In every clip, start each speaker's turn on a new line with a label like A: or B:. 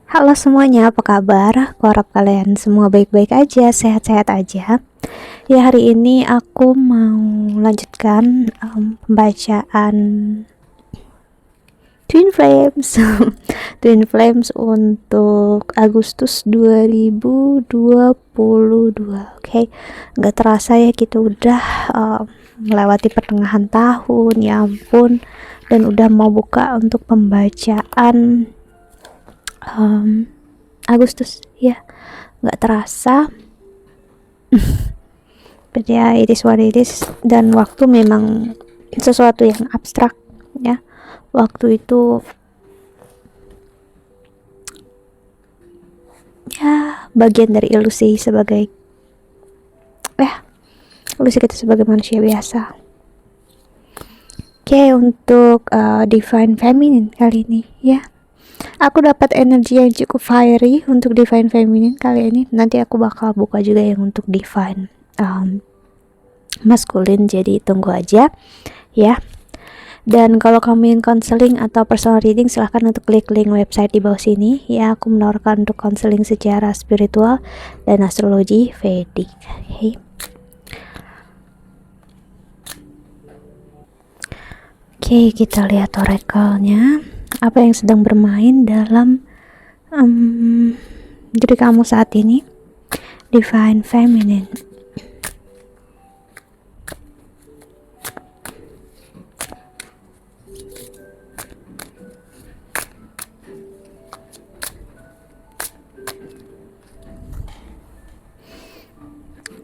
A: Halo semuanya, apa kabar? Aku harap kalian semua baik-baik aja, sehat-sehat aja. Ya, hari ini aku mau lanjutkan pembacaan Twin Flames. Twin Flames untuk Agustus 2022. Oke, nggak terasa ya kita udah melewati pertengahan tahun, ya ampun. Dan udah mau buka untuk pembacaan Agustus, ya nggak terasa. But ya, it is what it is. Dan waktu memang sesuatu yang abstrak, ya. Waktu itu ya bagian dari ilusi sebagai ilusi kita sebagai manusia biasa. Oke, untuk Divine Feminine kali ini, ya. Aku dapat energi yang cukup fiery untuk Divine Feminine kali ini. Nanti aku bakal buka juga yang untuk Divine Masculine, jadi tunggu aja ya. Dan kalau kamu ingin konseling atau personal reading, silahkan untuk klik link website di bawah sini ya. Aku menawarkan untuk konseling secara spiritual dan astrologi Vedic. Oke, kita lihat oracle-nya. Apa yang sedang bermain dalam diri kamu saat ini, Divine Feminine.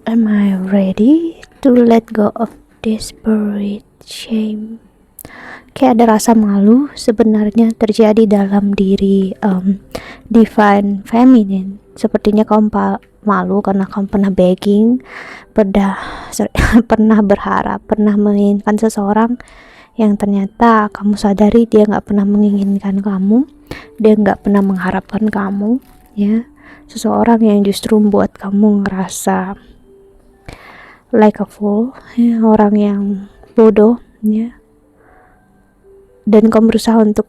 A: Am I ready to let go of desperate shame? Kayak ada rasa malu sebenarnya terjadi dalam diri Divine Feminine. Sepertinya kamu malu karena kamu pernah begging, pernah berharap, pernah menginginkan seseorang yang ternyata kamu sadari dia nggak pernah menginginkan kamu, dia nggak pernah mengharapkan kamu, ya. Seseorang yang justru membuat kamu ngerasa like a fool, ya, orang yang bodoh, ya. Dan kamu berusaha untuk,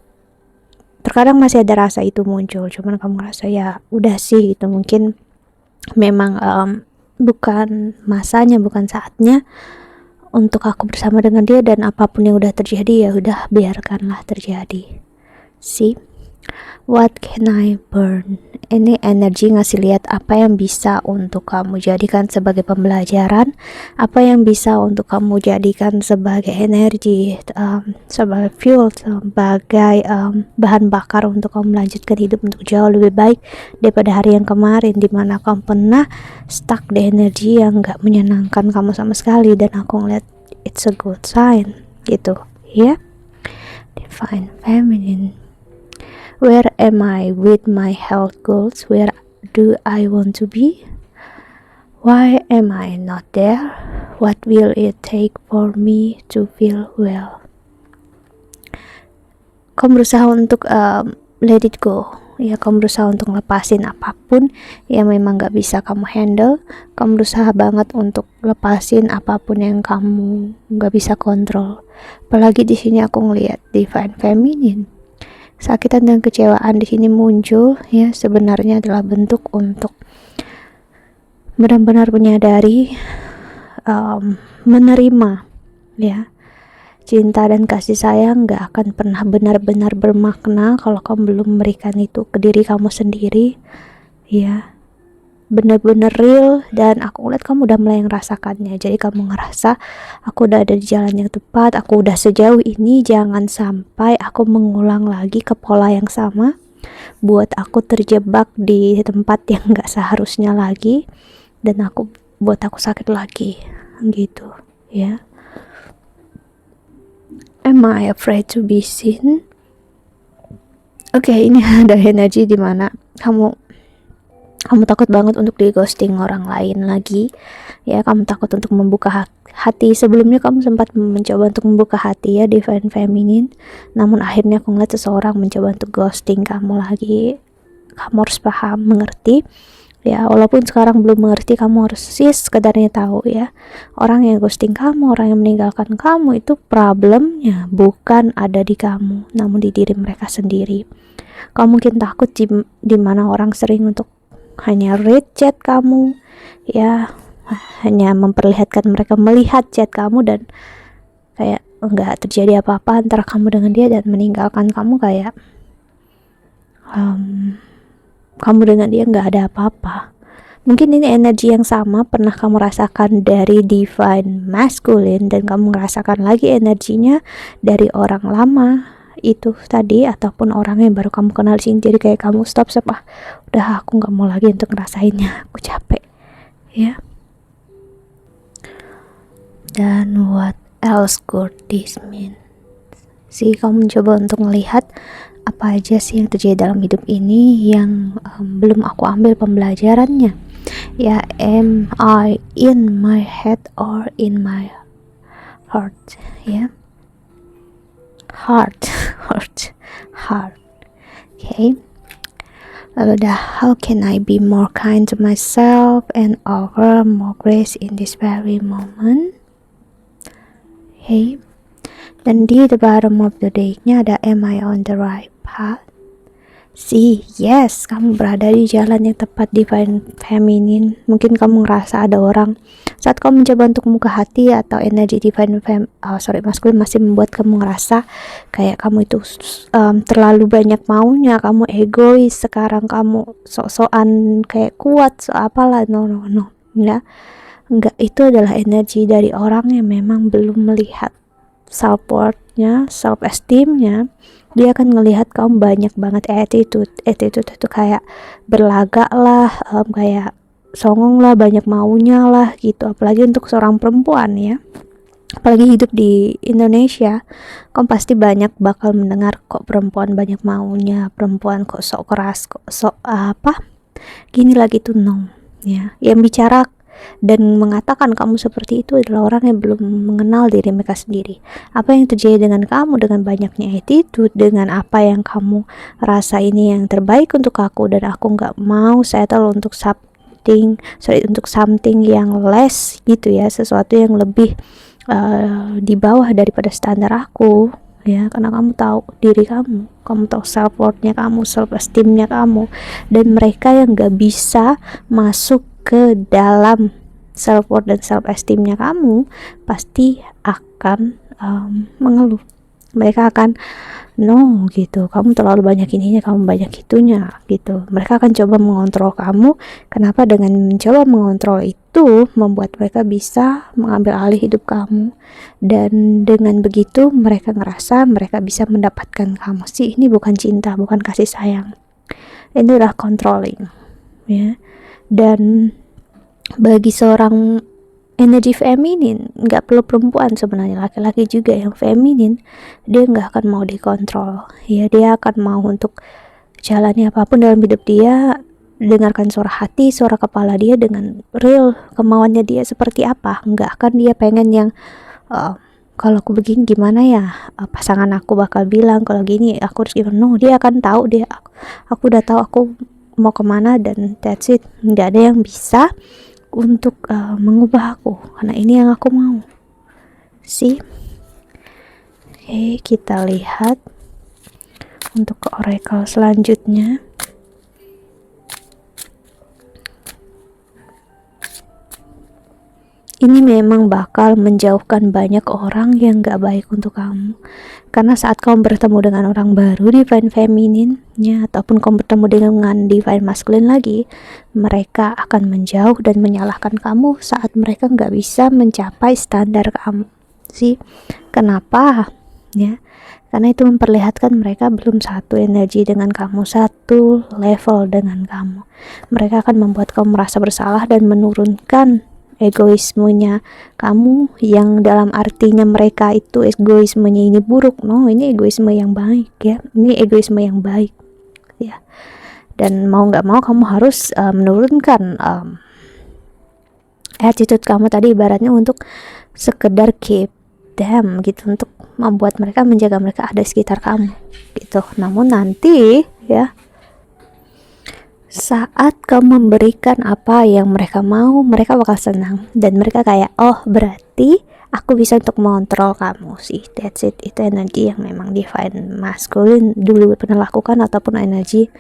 A: terkadang masih ada rasa itu muncul, cuman kamu ngerasa ya udah sih, itu mungkin memang bukan masanya, bukan saatnya untuk aku bersama dengan dia, dan apapun yang udah terjadi ya udah biarkanlah terjadi. See, what can I burn? Ini energi ngasih lihat apa yang bisa untuk kamu jadikan sebagai pembelajaran, apa yang bisa untuk kamu jadikan sebagai energi, sebagai fuel, sebagai bahan bakar untuk kamu melanjutkan hidup untuk jauh lebih baik daripada hari yang kemarin, dimana kamu pernah stuck di energi yang gak menyenangkan kamu sama sekali. Dan aku ngeliat it's a good sign gitu ya. Divine Feminine, where am I with my health goals? Where do I want to be? Why am I not there? What will it take for me to feel well? Kamu berusaha untuk let it go, ya. Kamu berusaha untuk lepasin apapun yang memang gak bisa kamu handle. Kamu berusaha banget untuk lepasin apapun yang kamu gak bisa kontrol. Apalagi di sini aku ngelihat Divine Feminine, sakitan dan kecewaan di sini muncul, ya. Sebenarnya adalah bentuk untuk benar-benar menyadari, menerima, ya. Cinta dan kasih sayang gak akan pernah benar-benar bermakna kalau kamu belum memberikan itu ke diri kamu sendiri, ya. Benar-benar real, dan aku lihat kamu udah mulai ngerasakannya. Jadi kamu ngerasa aku udah ada di jalan yang tepat, aku udah sejauh ini, jangan sampai aku mengulang lagi ke pola yang sama, buat aku terjebak di tempat yang gak seharusnya lagi, dan buat aku sakit lagi gitu, ya. Am I afraid to be seen? Oke, ini ada energi dimana kamu takut banget untuk di ghosting orang lain lagi, ya. Kamu takut untuk membuka hati. Sebelumnya kamu sempat mencoba untuk membuka hati, ya, Divine Feminine, namun akhirnya aku ngeliat seseorang mencoba untuk ghosting kamu lagi. Kamu harus paham, mengerti, ya. Walaupun sekarang belum mengerti, kamu harus sih sekedarnya tahu ya, orang yang ghosting kamu, orang yang meninggalkan kamu itu problemnya bukan ada di kamu, namun di diri mereka sendiri. Kamu mungkin takut di mana orang sering untuk hanya read chat kamu ya, hanya memperlihatkan mereka melihat chat kamu dan kayak nggak terjadi apa-apa antara kamu dengan dia, dan meninggalkan kamu kayak kamu dengan dia nggak ada apa-apa. Mungkin ini energi yang sama pernah kamu rasakan dari divine masculine, dan kamu merasakan lagi energinya dari orang lama itu tadi, ataupun orang yang baru kamu kenal di sini. Jadi kayak kamu stop, udah aku nggak mau lagi untuk ngerasainnya, aku capek ya. Dan what else could this mean? Kamu mencoba untuk melihat apa aja sih yang terjadi dalam hidup ini yang belum aku ambil pembelajarannya ya. Am I in my head or in my heart ya? Heart. Okay. Lalu how can I be more kind to myself and offer more grace in this very moment? Okay. Dan di the bottom of the deck-nya ada am I on the right path? Yes, kamu berada di jalan yang tepat, divine feminine. Mungkin kamu ngerasa ada orang saat kamu mencoba untuk membuka hati, atau energi divine masculine masih membuat kamu ngerasa kayak kamu itu terlalu banyak maunya, kamu egois, sekarang kamu sok-sokan kayak kuat, apalah. No ya, enggak. Itu adalah energi dari orang yang memang belum melihat self-worth-nya, self-esteem-nya. Dia akan ngelihat kamu banyak banget attitude itu kayak berlagak lah, kayak songong lah, banyak maunya lah gitu. Apalagi untuk seorang perempuan ya, apalagi hidup di Indonesia, kamu pasti banyak bakal mendengar kok perempuan banyak maunya, perempuan kok sok keras, kok sok gini lagi tuh. No ya, yang bicara dan mengatakan kamu seperti itu adalah orang yang belum mengenal diri mereka sendiri. Apa yang terjadi dengan kamu, dengan banyaknya attitude, dengan apa yang kamu rasa ini yang terbaik untuk aku, dan aku nggak mau settle untuk something yang less gitu ya, sesuatu yang lebih di bawah daripada standar aku ya. Karena kamu tahu diri kamu tahu self worth-nya kamu, self esteem-nya kamu, dan mereka yang nggak bisa masuk ke dalam self worth dan self esteemnya kamu pasti akan mengeluh. Mereka akan no gitu, kamu terlalu banyak ininya, kamu banyak itunya gitu. Mereka akan coba mengontrol kamu. Kenapa? Dengan mencoba mengontrol itu membuat mereka bisa mengambil alih hidup kamu, dan dengan begitu mereka ngerasa mereka bisa mendapatkan kamu. Ini bukan cinta, bukan kasih sayang, ini udah controlling ya. Dan bagi seorang energi feminin, nggak perlu perempuan sebenarnya, laki-laki juga yang feminin, dia nggak akan mau dikontrol ya. Dia akan mau untuk jalani apapun dalam hidup dia, dengarkan suara hati, suara kepala dia dengan real kemauannya dia seperti apa. Nggak akan dia pengen yang kalau aku begini gimana ya, pasangan aku bakal bilang kalau gini aku harus gimana. No, dia akan tahu, aku udah tahu aku mau kemana, dan that's it. Nggak ada yang bisa untuk mengubah aku, karena ini yang aku mau. Oke, kita lihat untuk ke oracle selanjutnya. Ini memang bakal menjauhkan banyak orang yang gak baik untuk kamu. Karena saat kamu bertemu dengan orang baru divine feminine nya, ataupun kamu bertemu dengan divine masculine lagi, mereka akan menjauh dan menyalahkan kamu saat mereka gak bisa mencapai standar kamu. Kenapa? Ya, karena itu memperlihatkan mereka belum satu energi dengan kamu, satu level dengan kamu. Mereka akan membuat kamu merasa bersalah dan menurunkan egoismenya kamu, yang dalam artinya mereka itu egoismenya ini buruk. No, ini egoisme yang baik ya, ini egoisme yang baik ya. Dan mau nggak mau kamu harus menurunkan attitude kamu tadi, ibaratnya untuk sekedar keep them gitu, untuk membuat mereka, menjaga mereka ada di sekitar kamu gitu. Namun nanti ya, Saat kamu memberikan apa yang mereka mau, mereka bakal senang dan mereka kayak, oh berarti aku bisa untuk mengontrol kamu sih. That's it. Itu energi yang memang divine masculine dulu pernah lakukan, ataupun energi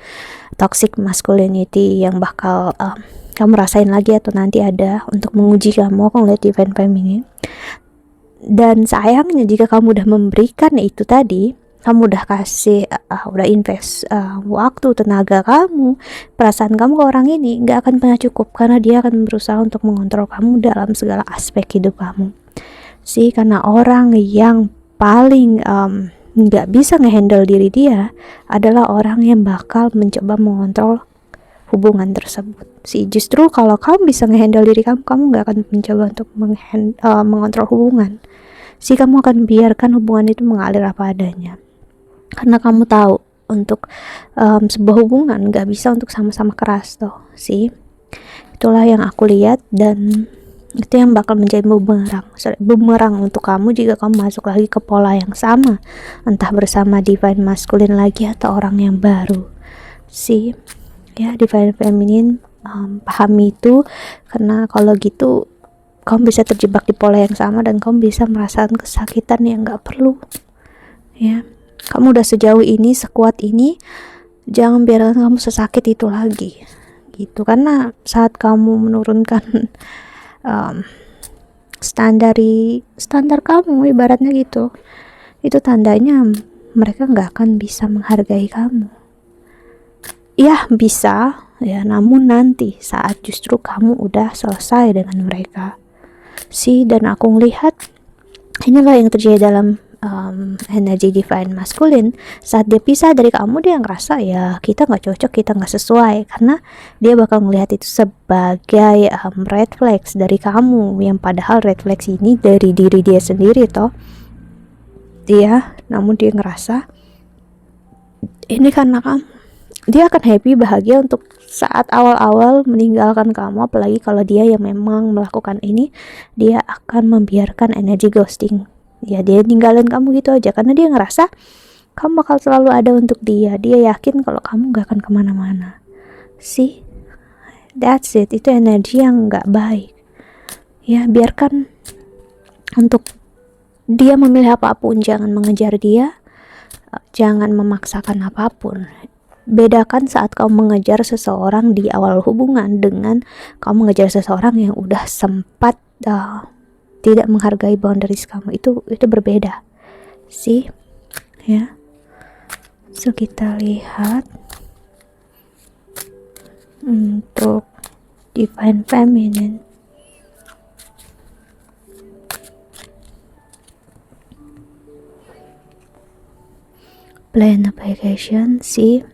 A: toxic masculinity yang bakal kamu rasain lagi atau nanti ada untuk menguji kamu. Aku ngeliat divine feminine. Dan sayangnya jika kamu udah memberikan itu tadi, kamu udah kasih udah invest waktu, tenaga kamu, perasaan kamu ke orang ini, nggak akan pernah cukup, karena dia akan berusaha untuk mengontrol kamu dalam segala aspek hidup kamu sih. Karena orang yang paling nggak bisa ngehandle diri dia adalah orang yang bakal mencoba mengontrol hubungan tersebut sih. Justru kalau kamu bisa ngehandle diri kamu, kamu nggak akan mencoba untuk mengontrol hubungan sih. Kamu akan biarkan hubungan itu mengalir apa adanya, karena kamu tahu untuk sebuah hubungan nggak bisa untuk sama-sama keras tuh sih. Itulah yang aku lihat, dan itu yang bakal menjadi bumerang untuk kamu jika kamu masuk lagi ke pola yang sama, entah bersama divine masculine lagi atau orang yang baru sih. Ya, divine feminine, pahami itu, karena kalau gitu kamu bisa terjebak di pola yang sama dan kamu bisa merasakan kesakitan yang nggak perlu. Ya, kamu udah sejauh ini, sekuat ini, jangan biarkan kamu sesakit itu lagi gitu. Karena saat kamu menurunkan standar kamu, ibaratnya gitu, itu tandanya mereka nggak akan bisa menghargai kamu. Ya bisa ya, namun nanti saat justru kamu udah selesai dengan mereka sih. Dan aku ngelihat inilah yang terjadi dalam energi divine masculine. Saat dia pisah dari kamu, dia ngerasa ya kita nggak cocok, kita nggak sesuai, karena dia bakal melihat itu sebagai red flags dari kamu, yang padahal red flags ini dari diri dia sendiri toh dia. Namun dia ngerasa ini karena kamu, dia akan happy, bahagia untuk saat awal-awal meninggalkan kamu. Apalagi kalau dia yang memang melakukan ini, dia akan membiarkan energi ghosting. Ya, dia ninggalin kamu gitu aja karena dia ngerasa kamu bakal selalu ada untuk dia. Dia yakin kalau kamu gak akan kemana-mana sih. That's it. Itu energi yang gak baik. Ya, biarkan untuk dia memilih apapun. Jangan mengejar dia, jangan memaksakan apapun. Bedakan saat kamu mengejar seseorang di awal hubungan dengan kamu mengejar seseorang yang udah sempat tidak menghargai boundaries kamu. Itu berbeda sih ya. So kita lihat untuk divine feminine. Plan a vacation sih.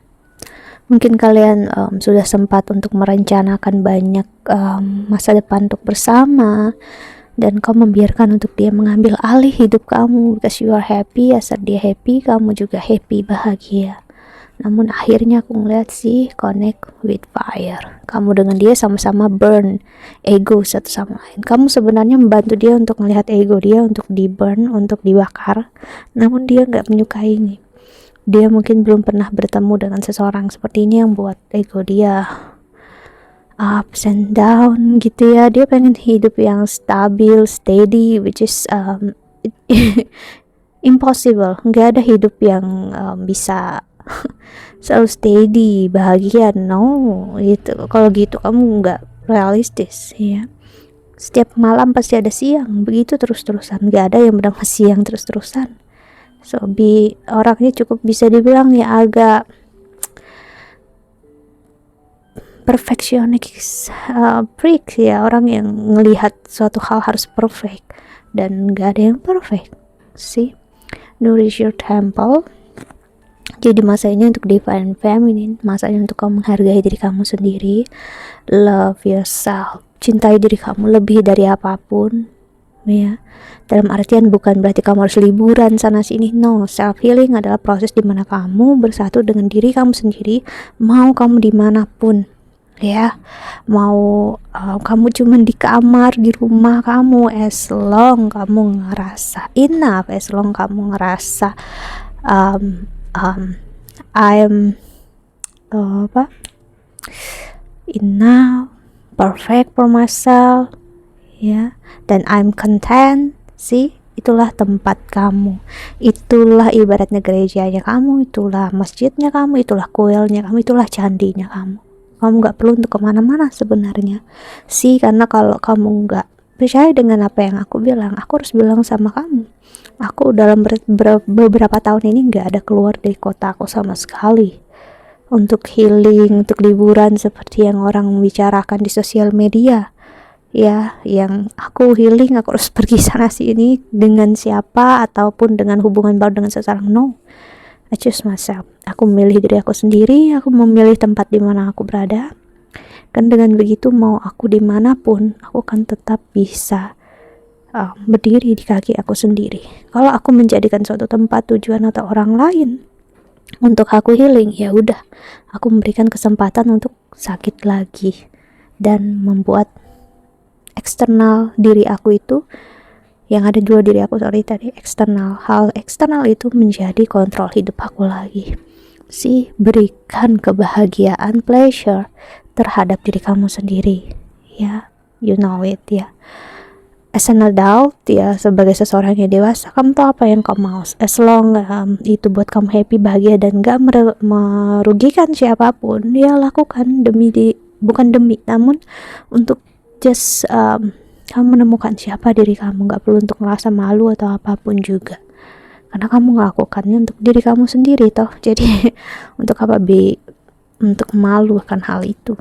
A: Mungkin kalian sudah sempat untuk merencanakan banyak masa depan untuk bersama, dan kamu membiarkan untuk dia mengambil alih hidup kamu, because you are happy. Asal dia happy, kamu juga happy, bahagia. Namun akhirnya aku ngeliat sih connect with fire. Kamu dengan dia sama-sama burn ego satu sama lain. Kamu sebenarnya membantu dia untuk melihat ego dia untuk di burn, untuk dibakar. Namun dia nggak menyukainya. Dia mungkin belum pernah bertemu dengan seseorang seperti ini yang buat ego dia ups and down gitu ya. Dia pengen hidup yang stabil, steady, which is impossible. Nggak ada hidup yang bisa selalu steady, bahagia. No, gitu. Kalau gitu kamu nggak realistis ya. Setiap malam pasti ada siang, begitu terus-terusan. Nggak ada yang bernama siang terus-terusan. So orangnya cukup bisa dibilang ya agak perfectionist freak ya, orang yang ngelihat suatu hal harus perfect, dan gak ada yang perfect sih. Nourish your temple. Jadi masa ini untuk divine feminine, masanya untuk kamu menghargai diri kamu sendiri. Love yourself, cintai diri kamu lebih dari apapun ya. Dalam artian bukan berarti kamu harus liburan sana sini, no. Self healing adalah proses dimana kamu bersatu dengan diri kamu sendiri, mau kamu dimanapun ya. Mau kamu cuman di kamar di rumah kamu, as long kamu ngerasa enough, as long kamu ngerasa I'm enough, perfect for myself, ya, dan I'm content. See, itulah tempat kamu, itulah ibaratnya gerejanya kamu, itulah masjidnya kamu, itulah kuilnya kamu, itulah candinya kamu. Kamu gak perlu untuk kemana-mana sebenarnya sih, karena kalau kamu gak percaya dengan apa yang aku bilang, aku harus bilang sama kamu, aku dalam beberapa tahun ini gak ada keluar dari kota aku sama sekali untuk healing, untuk liburan seperti yang orang membicarakan di sosial media. Ya, yang aku healing, aku harus pergi sana sini dengan siapa ataupun dengan hubungan baru dengan seseorang. No, I choose myself. Aku memilih diri aku sendiri, aku memilih tempat di mana aku berada. Kan dengan begitu, mau aku dimanapun, aku akan tetap bisa berdiri di kaki aku sendiri. Kalau aku menjadikan suatu tempat tujuan atau orang lain untuk aku healing, ya udah, aku memberikan kesempatan untuk sakit lagi dan membuat eksternal diri aku itu, yang ada dua diri aku tadi, hal eksternal itu menjadi kontrol hidup aku lagi. Berikan kebahagiaan, pleasure terhadap diri kamu sendiri, ya, you know it, ya. As an adult, ya, sebagai seseorang yang dewasa, kamu tahu apa yang kamu mau. As long itu buat kamu happy, bahagia, dan gak merugikan siapapun, ya lakukan bukan demi, namun untuk just kamu menemukan siapa diri kamu. Gak perlu untuk merasa malu atau apapun juga, karena kamu melakukannya untuk diri kamu sendiri toh. Jadi untuk apa untuk malu akan hal itu.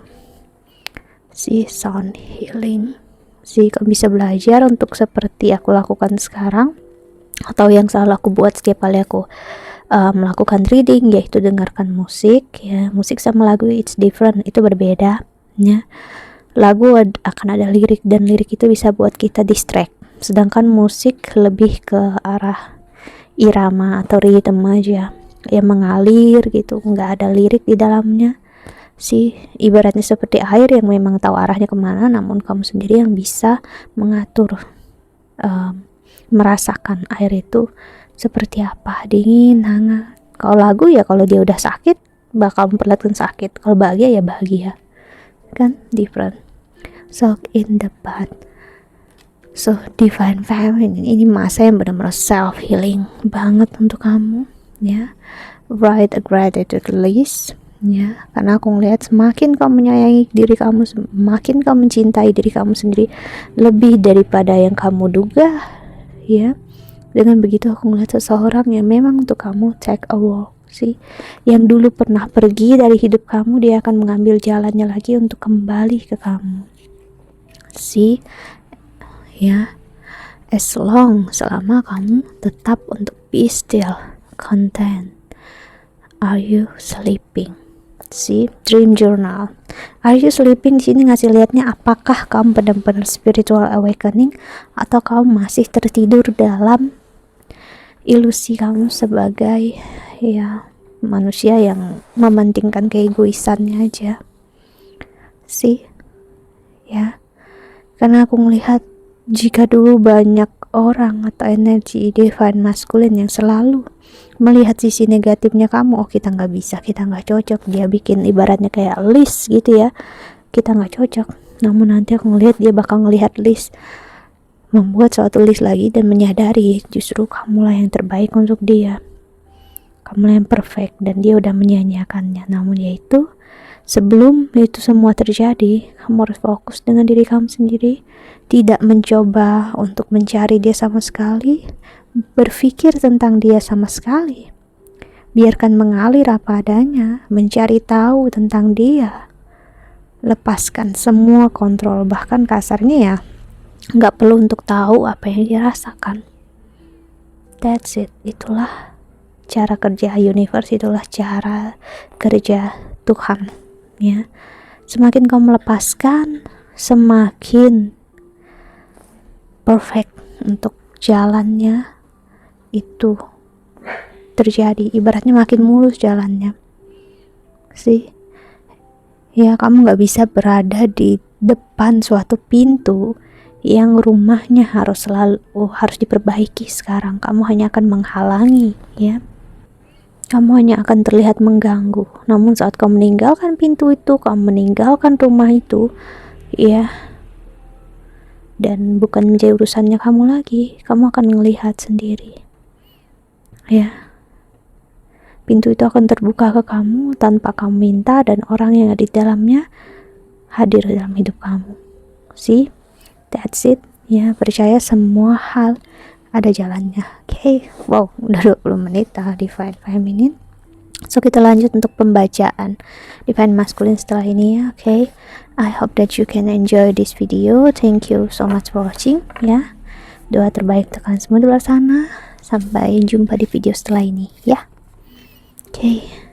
A: Sound healing, kamu bisa belajar untuk seperti aku lakukan sekarang, atau yang selalu aku buat setiap kali aku melakukan reading, yaitu dengarkan musik. Ya, musik sama lagu it's different, itu berbeda, ya. Lagu akan ada lirik, dan lirik itu bisa buat kita distract, sedangkan musik lebih ke arah irama atau ritme aja, yang mengalir gitu, nggak ada lirik di dalamnya. Ibaratnya seperti air yang memang tahu arahnya kemana, namun kamu sendiri yang bisa mengatur, merasakan air itu seperti apa, dingin, hangat. Kalau lagu, ya kalau dia udah sakit bakal memperlihatkan sakit, kalau bahagia ya bahagia, kan different. Soak in the bath. Divine Feminine ini masa yang benar-benar self healing banget untuk kamu, ya. Write a gratitude list, ya, karena aku ngelihat semakin kamu menyayangi diri kamu, semakin kamu mencintai diri kamu sendiri lebih daripada yang kamu duga, ya. Dengan begitu aku ngelihat seseorang yang memang untuk kamu take a walk, yang dulu pernah pergi dari hidup kamu, dia akan mengambil jalannya lagi untuk kembali ke kamu, ya. Selama kamu tetap untuk be still, content. Are you sleeping? Dream journal. Are you sleeping? Di sini ngasih lihatnya apakah kamu benar-benar spiritual awakening atau kamu masih tertidur dalam ilusi kamu sebagai, ya, manusia yang mementingkan keegoisannya aja. Ya, karena aku melihat jika dulu banyak orang atau energi divine masculine yang selalu melihat sisi negatifnya kamu, kita nggak bisa, kita nggak cocok, dia bikin ibaratnya kayak list gitu ya, kita nggak cocok. Namun nanti aku ngelihat dia bakal ngelihat list, membuat suatu list lagi, dan menyadari justru kamulah yang terbaik untuk dia, kamulah yang perfect, dan dia udah menyanyiakannya. Namun yaitu sebelum itu semua terjadi, kamu harus fokus dengan diri kamu sendiri, tidak mencoba untuk mencari dia sama sekali, berpikir tentang dia sama sekali. Biarkan mengalir apa adanya, mencari tahu tentang dia. Lepaskan semua kontrol, bahkan kasarnya ya, gak perlu untuk tahu apa yang dia rasakan. That's it. Itulah cara kerja universe, itulah cara kerja Tuhan, ya. Semakin kamu melepaskan, semakin perfect untuk jalannya itu terjadi. Ibaratnya makin mulus jalannya, ya. Kamu gak bisa berada di depan suatu pintu yang rumahnya harus diperbaiki sekarang. Kamu hanya akan menghalangi, ya. kamu hanya akan terlihat mengganggu. Namun saat kamu meninggalkan pintu itu, kamu meninggalkan rumah itu, ya, dan bukan menjadi urusannya kamu lagi, kamu akan melihat sendiri, ya. Pintu itu akan terbuka ke kamu tanpa kamu minta, dan orang yang ada di dalamnya hadir dalam hidup kamu. See, that's it. Ya, percaya semua hal ada jalannya. Oke. Wow, udah 20 menit Divine Feminine. So kita lanjut untuk pembacaan Divine Masculine setelah ini ya. Oke. I hope that you can enjoy this video. Thank you so much for watching ya. Doa terbaik untuk kalian semua di luar sana. Sampai jumpa di video setelah ini ya. Oke.